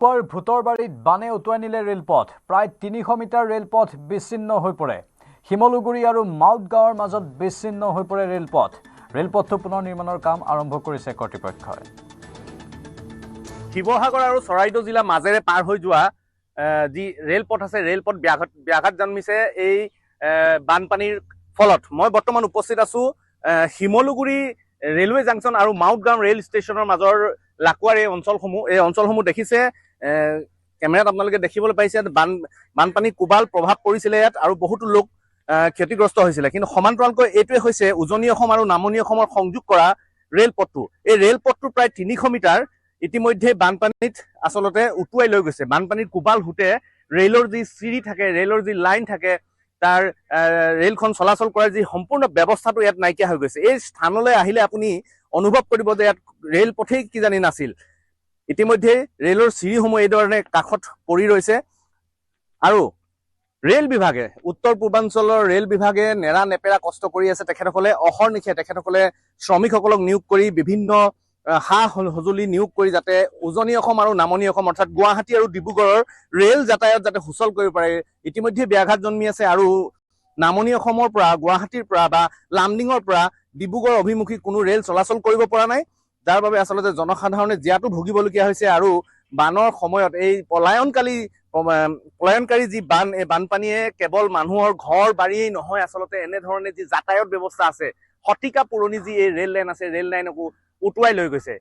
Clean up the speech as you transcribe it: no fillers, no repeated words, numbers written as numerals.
ভূতৰ বাৰীত বানে উটুৱাই নিলে ৰেলপথ প্ৰায় ৩০০ মিটাৰ ৰেলপথ বিচ্ছিন্ন হৈ পৰে হিমলুগুৰি আৰু মাউট গাঁৱৰ মাজত বিচ্ছিন্ন হৈ পৰে ৰেলপথটো পুনৰ নিৰ্মাণৰ কাম আৰম্ভ কৰিছে কৰ্তৃপক্ষই শিৱসাগৰ আৰু চৰাইদেউ জিলা মাজেৰে পাৰ হৈ যোৱা যি ৰেলপথ আছে ৰেলপথ ব্যাঘাত জন্মিছে এই বানপানীৰ ফলত মই বৰ্তমান উপস্থিত আছো শিমলুগুৰি ৰেলৱে জাংচন আৰু মাউট গাঁও ৰেল ষ্টেচনৰ মাজৰ লাকুৱাৰ এই অঞ্চলসমূহ দেখিছে কেমেৰাত আপোনালোকে দেখিবলৈ পাইছে বানপানী কোবাল প্ৰভাৱ পৰিছিলে ইয়াত আৰু বহুতো লোক ক্ষতিগ্ৰস্ত হৈছিলে কিন্তু সমান্তৰালকৈ এইটোৱে হৈছে উজনি অসম আৰু নামনি অসমৰ সংযোগ কৰা ৰেলপথটো এই ৰেলপথটো প্ৰায় ৩০০ মিটাৰ ইতিমধ্যে বানপানীত আচলতে উটুৱাই লৈ গৈছে বানপানীৰ কোবাল হুতে ৰেলৰ যি চিৰি থাকে ৰেলৰ যি লাইন থাকে তাৰ ৰেলখন চলাচল কৰাৰ যি সম্পূৰ্ণ ব্যৱস্থাটো ইয়াত নাইকিয়া হৈ গৈছে এই স্থানলৈ আহিলে আপুনি অনুভৱ কৰিব যে ইয়াত ৰেলপথেই কিজানি নাছিল ইতিমধ্যে ৰেলৰ চিৰিসমূহ এই ধৰণে কাষত পৰি ৰৈছে আৰু ৰেল বিভাগে উত্তৰ পূৰ্বাঞ্চলৰ ৰেল বিভাগে নেৰা নেপেৰা কষ্ট কৰি আছে তেখেতসকলে অহৰ্নিশে তেখেতসকলে শ্ৰমিকসকলক নিয়োগ কৰি বিভিন্ন সা সঁজুলি নিয়োগ কৰি যাতে উজনি অসম আৰু নামনি অসম অৰ্থাৎ গুৱাহাটী আৰু ডিব্ৰুগড়ৰ ৰেল যাতায়াত যাতে সুচল কৰিব পাৰে ইতিমধ্যে ব্যাঘাত জন্মি আছে আৰু নামনি অসমৰ পৰা গুৱাহাটীৰ পৰা বা লামডিঙৰ পৰা ডিব্ৰুগড় অভিমুখী কোনো ৰেল চলাচল কৰিব পৰা নাই যাৰ বাবে আচলতে জনসাধাৰণে জিয়াটো ভুগিবলগীয়া হৈছে আৰু বানৰ সময়ত এই পলায়নকাৰী যি এই বানপানীয়ে কেৱল মানুহৰ ঘৰ বাৰীয়ে নহয় আচলতে এনেধৰণে যি যাতায়াত ব্যৱস্থা আছে শতিকা পুৰণি যি এই ৰেল লাইন আছে ৰেল লাইনকো উটুৱাই লৈ গৈছে